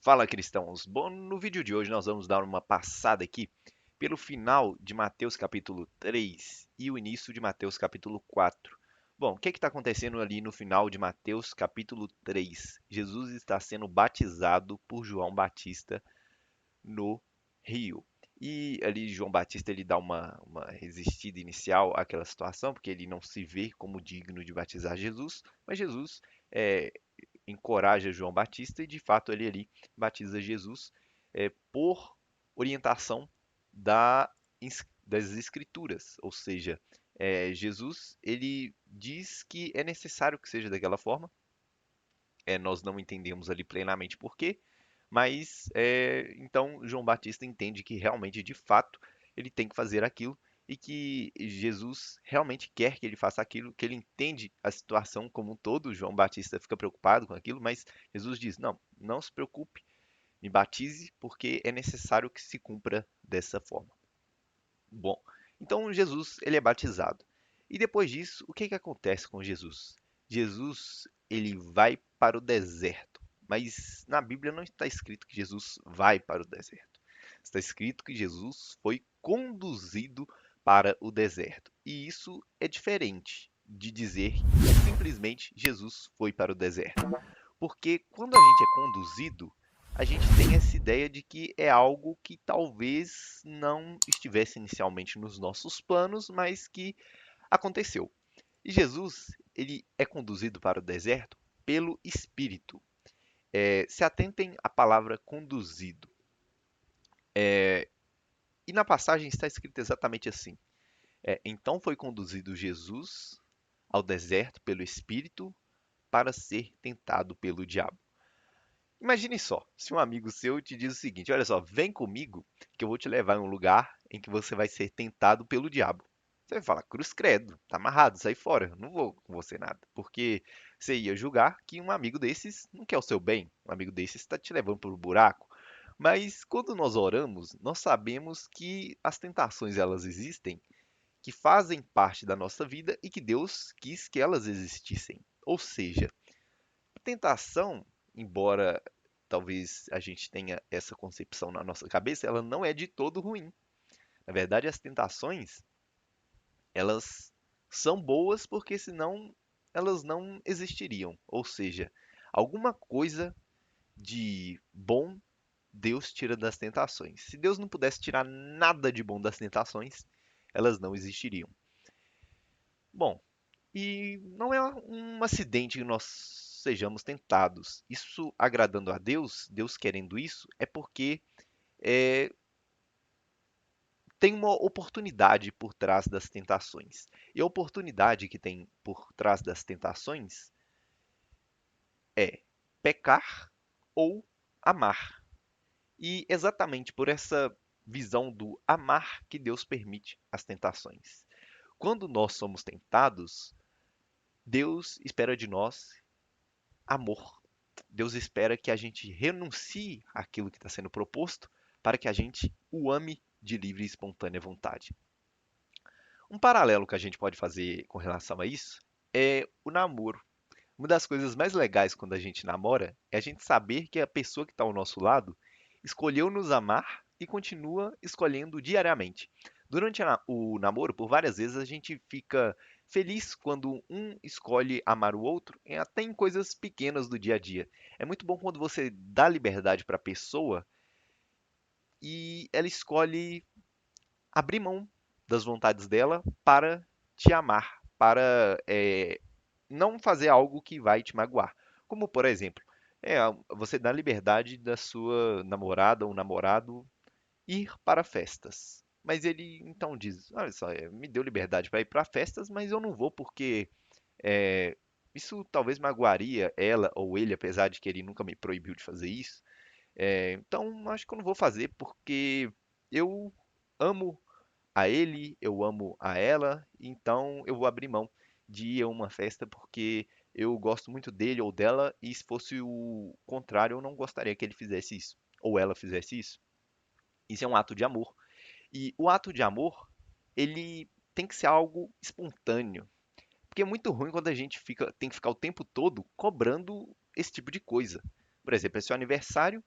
Fala, cristãos! Bom, no vídeo de hoje nós vamos dar uma passada aqui pelo final de Mateus capítulo 3 e o início de Mateus capítulo 4. Bom, o que está acontecendo ali no final de Mateus capítulo 3? Jesus está sendo batizado por João Batista no rio. E ali João Batista ele dá uma resistida inicial àquela situação, porque ele não se vê como digno de batizar Jesus, mas Jesus é, encoraja João Batista e de fato ele ali batiza Jesus por orientação da, das Escrituras, ou seja, Jesus ele diz que é necessário que seja daquela forma. Nós não entendemos ali plenamente por quê, mas então João Batista entende que realmente, de fato, ele tem que fazer aquilo e que Jesus realmente quer que ele faça aquilo, que ele entende a situação como um todo. João Batista fica preocupado com aquilo, mas Jesus diz: Não, não se preocupe, me batize, porque é necessário que se cumpra dessa forma. Bom, então Jesus ele é batizado. E depois disso, o que que acontece com Jesus? Jesus ele vai para o deserto, mas na Bíblia não está escrito que Jesus vai para o deserto. Está escrito que Jesus foi conduzido para o deserto. E isso é diferente de dizer que simplesmente Jesus foi para o deserto. Porque quando a gente é conduzido, a gente tem essa ideia de que é algo que talvez não estivesse inicialmente nos nossos planos, mas que aconteceu. E Jesus, ele é conduzido para o deserto pelo Espírito. Se atentem à palavra conduzido. E na passagem está escrito exatamente assim: Então foi conduzido Jesus ao deserto pelo Espírito para ser tentado pelo diabo. Imagine só, se um amigo seu te diz o seguinte: olha só, vem comigo que eu vou te levar em um lugar em que você vai ser tentado pelo diabo. Você vai falar: cruz credo, tá amarrado, sai fora, não vou com você nada. Porque você ia julgar que um amigo desses não quer o seu bem, um amigo desses está te levando para o buraco. Mas quando nós oramos, nós sabemos que as tentações elas existem, que fazem parte da nossa vida e que Deus quis que elas existissem. Ou seja, tentação, embora talvez a gente tenha essa concepção na nossa cabeça, ela não é de todo ruim. Na verdade, as tentações, elas são boas porque senão elas não existiriam. Ou seja, alguma coisa de bom Deus tira das tentações. Se Deus não pudesse tirar nada de bom das tentações, elas não existiriam. Bom, e não é um acidente que nós sejamos tentados. Isso agradando a Deus, Deus querendo isso, é porque é, tem uma oportunidade por trás das tentações. E a oportunidade que tem por trás das tentações é pecar ou amar. E exatamente por essa visão do amar que Deus permite as tentações. Quando nós somos tentados, Deus espera de nós amor. Deus espera que a gente renuncie àquilo que está sendo proposto para que a gente o ame de livre e espontânea vontade. Um paralelo que a gente pode fazer com relação a isso é o namoro. Uma das coisas mais legais quando a gente namora é a gente saber que a pessoa que está ao nosso lado escolheu nos amar e continua escolhendo diariamente. Durante o namoro, por várias vezes, a gente fica feliz quando um escolhe amar o outro, até em coisas pequenas do dia a dia. É muito bom quando você dá liberdade para a pessoa e ela escolhe abrir mão das vontades dela para te amar, para não fazer algo que vai te magoar. Como, por exemplo, você dá liberdade da sua namorada ou namorado ir para festas. Mas ele então diz: Olha só, me deu liberdade para ir para festas, mas eu não vou porque é, isso talvez magoaria ela ou ele, apesar de que ele nunca me proibiu de fazer isso. Então, acho que eu não vou fazer porque eu amo a ele, eu amo a ela, então eu vou abrir mão de ir a uma festa porque eu gosto muito dele ou dela, e se fosse o contrário, eu não gostaria que ele fizesse isso, ou ela fizesse isso. Isso é um ato de amor. E o ato de amor, ele tem que ser algo espontâneo. Porque é muito ruim quando a gente tem que ficar o tempo todo cobrando esse tipo de coisa. Por exemplo, é seu aniversário,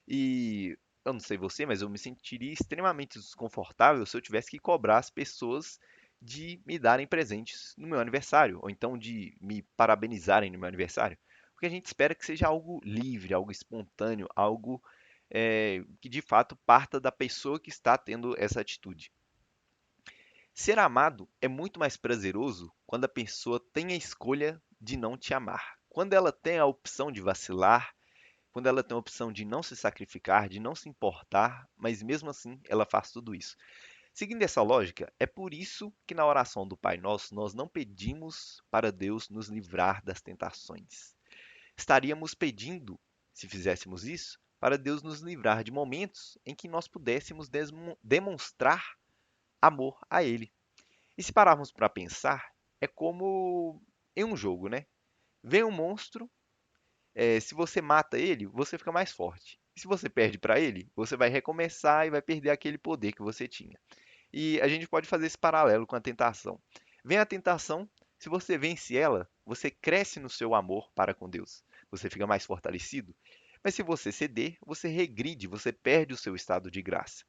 E eu não sei você, mas eu me sentiria extremamente desconfortável se eu tivesse que cobrar as pessoas de me darem presentes no meu aniversário, ou então de me parabenizarem no meu aniversário. Porque a gente espera que seja algo livre, algo espontâneo, algo que de fato parta da pessoa que está tendo essa atitude. Ser amado é muito mais prazeroso quando a pessoa tem a escolha de não te amar. Quando ela tem a opção de vacilar, quando ela tem a opção de não se sacrificar, de não se importar, mas mesmo assim ela faz tudo isso. Seguindo essa lógica, é por isso que na oração do Pai Nosso nós não pedimos para Deus nos livrar das tentações. Estaríamos pedindo, se fizéssemos isso, para Deus nos livrar de momentos em que nós pudéssemos demonstrar amor a Ele. E se pararmos para pensar, é como em um jogo, né? Vem um monstro, se você mata ele, você fica mais forte. E se você perde para ele, você vai recomeçar e vai perder aquele poder que você tinha. E a gente pode fazer esse paralelo com a tentação. Vem a tentação, se você vence ela, você cresce no seu amor para com Deus. Você fica mais fortalecido. Mas se você ceder, você regride, você perde o seu estado de graça.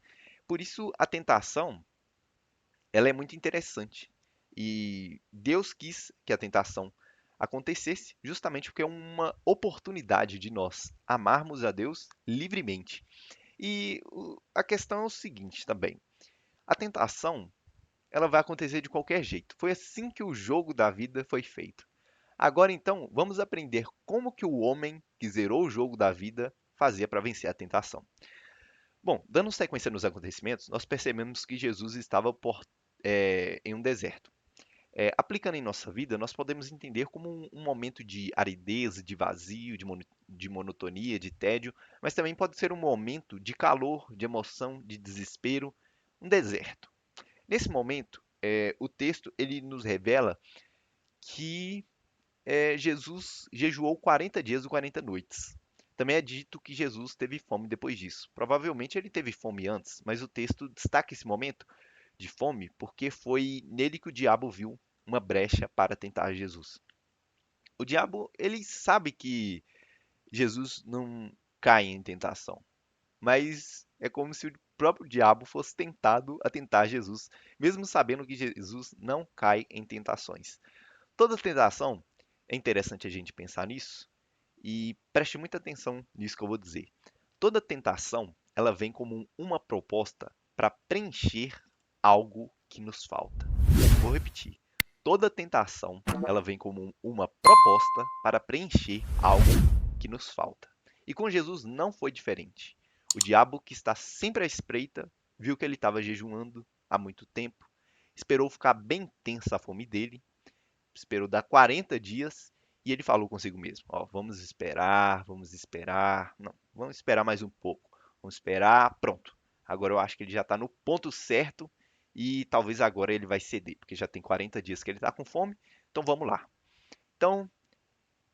Por isso, a tentação, ela é muito interessante. E Deus quis que a tentação acontecesse justamente porque é uma oportunidade de nós amarmos a Deus livremente. E a questão é o seguinte também: a tentação, ela vai acontecer de qualquer jeito. Foi assim que o jogo da vida foi feito. Agora então, vamos aprender como que o homem que zerou o jogo da vida fazia para vencer a tentação. Bom, dando sequência nos acontecimentos, nós percebemos que Jesus estava em um deserto. Aplicando em nossa vida, nós podemos entender como um momento de aridez, de vazio, de monotonia, de tédio, mas também pode ser um momento de calor, de emoção, de desespero, um deserto. Nesse momento, o texto ele nos revela que Jesus jejuou 40 dias e 40 noites. Também é dito que Jesus teve fome depois disso. Provavelmente ele teve fome antes, mas o texto destaca esse momento de fome porque foi nele que o diabo viu uma brecha para tentar Jesus. O diabo, ele sabe que Jesus não cai em tentação, mas é como se o próprio diabo fosse tentado a tentar Jesus, mesmo sabendo que Jesus não cai em tentações. Toda tentação, é interessante a gente pensar nisso e preste muita atenção nisso que eu vou dizer. Toda tentação, ela vem como uma proposta para preencher algo que nos falta. Vou repetir. Toda tentação, ela vem como uma proposta para preencher algo que nos falta. E com Jesus não foi diferente. O diabo, que está sempre à espreita, viu que ele estava jejuando há muito tempo, esperou ficar bem tensa a fome dele, esperou dar 40 dias e ele falou consigo mesmo: ó, vamos esperar, não, vamos esperar mais um pouco, vamos esperar, pronto. Agora eu acho que ele já está no ponto certo e talvez agora ele vai ceder, porque já tem 40 dias que ele está com fome, então vamos lá. Então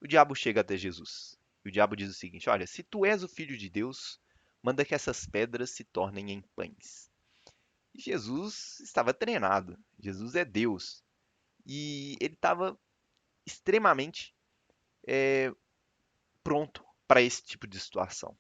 o diabo chega até Jesus. E o diabo diz o seguinte: olha, se tu és o filho de Deus, manda que essas pedras se tornem em pães. E Jesus estava treinado, Jesus é Deus. E ele estava extremamente pronto para esse tipo de situação.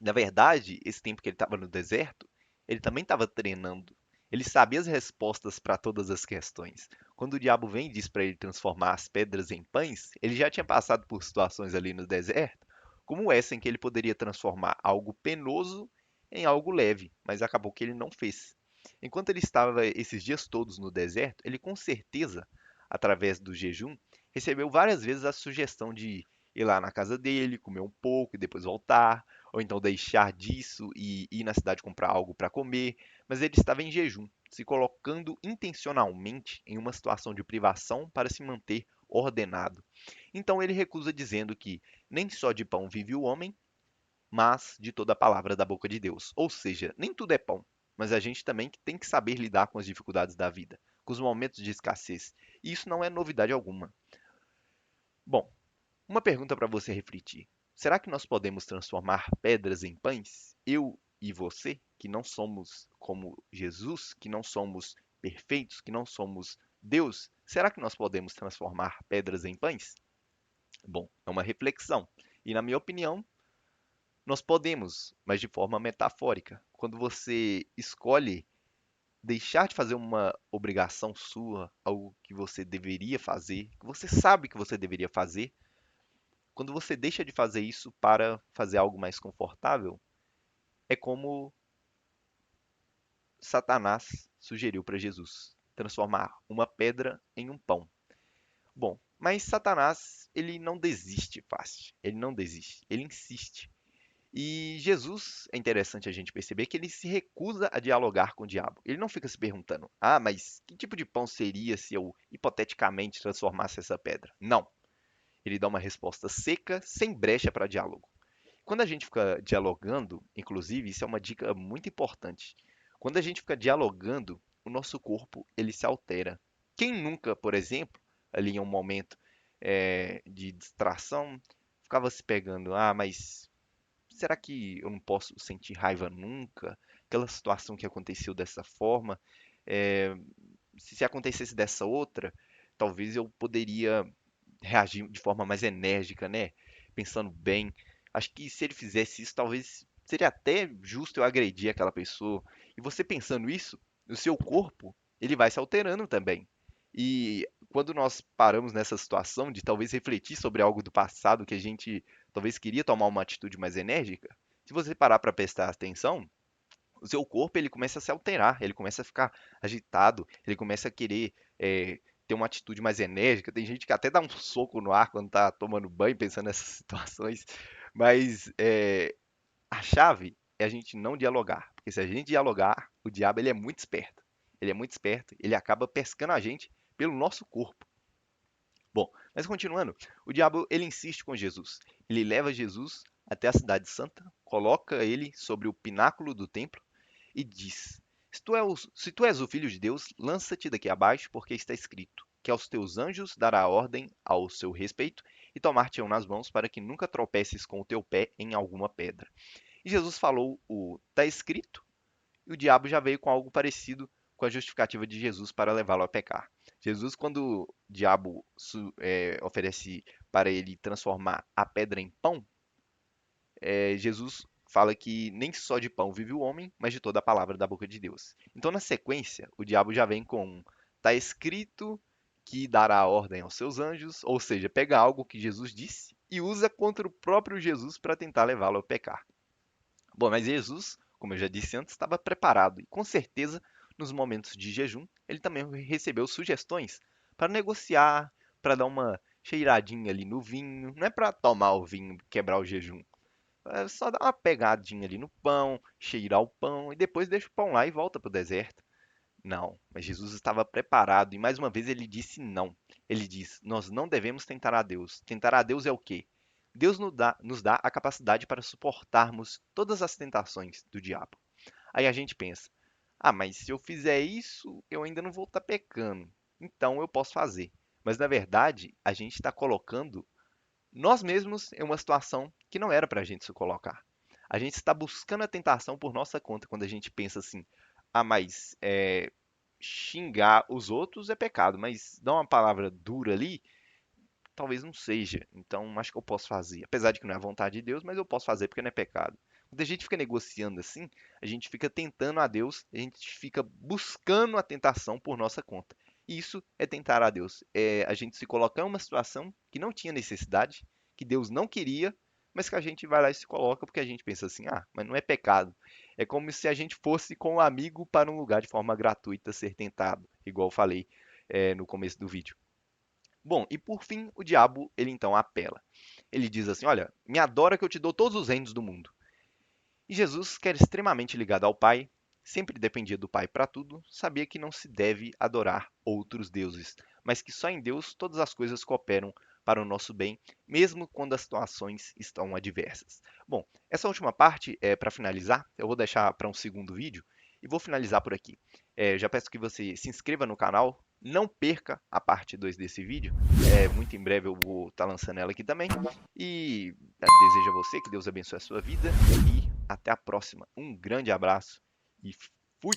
Na verdade, esse tempo que ele estava no deserto, ele também estava treinando. Ele sabia as respostas para todas as questões. Quando o diabo vem e diz para ele transformar as pedras em pães, ele já tinha passado por situações ali no deserto, como essa em que ele poderia transformar algo penoso em algo leve, mas acabou que ele não fez. Enquanto ele estava esses dias todos no deserto, ele com certeza, através do jejum, recebeu várias vezes a sugestão de ir lá na casa dele, comer um pouco e depois voltar, ou então deixar disso e ir na cidade comprar algo para comer, mas ele estava em jejum, se colocando intencionalmente em uma situação de privação para se manter ordenado. Então ele recusa dizendo que nem só de pão vive o homem, mas de toda a palavra da boca de Deus. Ou seja, nem tudo é pão, mas a gente também tem que saber lidar com as dificuldades da vida, com os momentos de escassez. E isso não é novidade alguma. Bom, uma pergunta para você refletir: será que nós podemos transformar pedras em pães? Eu e você, que não somos como Jesus, que não somos perfeitos, que não somos Deus, será que nós podemos transformar pedras em pães? Bom, é uma reflexão. E na minha opinião, Nós podemos, mas de forma metafórica. Quando você escolhe deixar de fazer uma obrigação sua, algo que você deveria fazer, que você sabe que você deveria fazer, quando você deixa de fazer isso para fazer algo mais confortável, é como Satanás sugeriu para Jesus, transformar uma pedra em um pão. Bom, mas Satanás, ele não desiste fácil. Ele não desiste, ele insiste. E Jesus, é interessante a gente perceber que ele se recusa a dialogar com o diabo. Ele não fica se perguntando: "Ah, mas que tipo de pão seria se eu hipoteticamente transformasse essa pedra?" Não. Ele dá uma resposta seca, sem brecha para diálogo. Quando a gente fica dialogando, inclusive, isso é uma dica muito importante. Quando a gente fica dialogando, o nosso corpo ele se altera. Quem nunca, por exemplo, ali em um momento de distração, ficava se pegando, ah, mas será que eu não posso sentir raiva nunca? Aquela situação que aconteceu dessa forma, eh, se acontecesse dessa outra, talvez eu poderia reagir de forma mais enérgica, né? Pensando bem. Acho que se ele fizesse isso, talvez seria até justo eu agredir aquela pessoa. E você pensando isso, o seu corpo, ele vai se alterando também. E quando nós paramos nessa situação de talvez refletir sobre algo do passado que a gente talvez queria tomar uma atitude mais enérgica, se você parar para prestar atenção, o seu corpo ele começa a se alterar, ele começa a ficar agitado, ele começa a querer ter uma atitude mais enérgica. Tem gente que até dá um soco no ar quando está tomando banho, pensando nessas situações. Mas a chave é a gente não dialogar, porque se a gente dialogar, o diabo ele é muito esperto. Ele é muito esperto, ele acaba pescando a gente pelo nosso corpo. Bom, mas continuando, o diabo ele insiste com Jesus. Ele leva Jesus até a cidade santa, coloca ele sobre o pináculo do templo e diz: Se tu és o filho de Deus, lança-te daqui abaixo, porque está escrito que aos teus anjos dará ordem ao seu respeito e tomar-te-ão nas mãos para que nunca tropeces com o teu pé em alguma pedra. E Jesus falou o está escrito, e o diabo já veio com algo parecido com a justificativa de Jesus para levá-lo a pecar. Jesus, quando o diabo oferece para ele transformar a pedra em pão, Jesus fala que nem só de pão vive o homem, mas de toda a palavra da boca de Deus. Então, na sequência, o diabo já vem com está escrito que dará ordem aos seus anjos, ou seja, pega algo que Jesus disse e usa contra o próprio Jesus para tentar levá-lo a pecar. Bom, mas Jesus, como eu já disse antes, estava preparado e com certeza nos momentos de jejum ele também recebeu sugestões para negociar, para dar uma cheiradinha ali no vinho, não é para tomar o vinho, quebrar o jejum, é só dar uma pegadinha ali no pão, cheirar o pão e depois deixa o pão lá e volta para o deserto. Não, mas Jesus estava preparado e mais uma vez ele disse não. Ele diz: Nós não devemos tentar a Deus. Tentar a Deus é o quê? Deus nos dá a capacidade para suportarmos todas as tentações do diabo. Aí a gente pensa: Ah, mas se eu fizer isso, eu ainda não vou estar pecando. Então eu posso fazer. Mas na verdade, a gente está colocando nós mesmos em uma situação que não era para a gente se colocar. A gente está buscando a tentação por nossa conta quando a gente pensa assim: ah, mas xingar os outros é pecado, mas dar uma palavra dura ali, talvez não seja. Então acho que eu posso fazer. Apesar de que não é a vontade de Deus, mas eu posso fazer porque não é pecado. Quando a gente fica negociando assim, a gente fica tentando a Deus, a gente fica buscando a tentação por nossa conta. E isso é tentar a Deus. É a gente se colocar em uma situação que não tinha necessidade, que Deus não queria, mas que a gente vai lá e se coloca porque a gente pensa assim: ah, mas não é pecado. É como se a gente fosse com um amigo para um lugar de forma gratuita ser tentado, igual eu falei no começo do vídeo. Bom, e por fim, o diabo, ele então apela. Ele diz assim: Olha, me adora que eu te dou todos os reinos do mundo. E Jesus, que era extremamente ligado ao Pai, sempre dependia do Pai para tudo, sabia que não se deve adorar outros deuses, mas que só em Deus todas as coisas cooperam para o nosso bem, mesmo quando as situações estão adversas. Bom, essa última parte é para finalizar, eu vou deixar para um segundo vídeo e vou finalizar por aqui. Já peço que você se inscreva no canal, não perca a parte 2 desse vídeo. Muito em breve eu vou estar lançando ela aqui também. E desejo a você que Deus abençoe a sua vida e até a próxima. Um grande abraço e fui!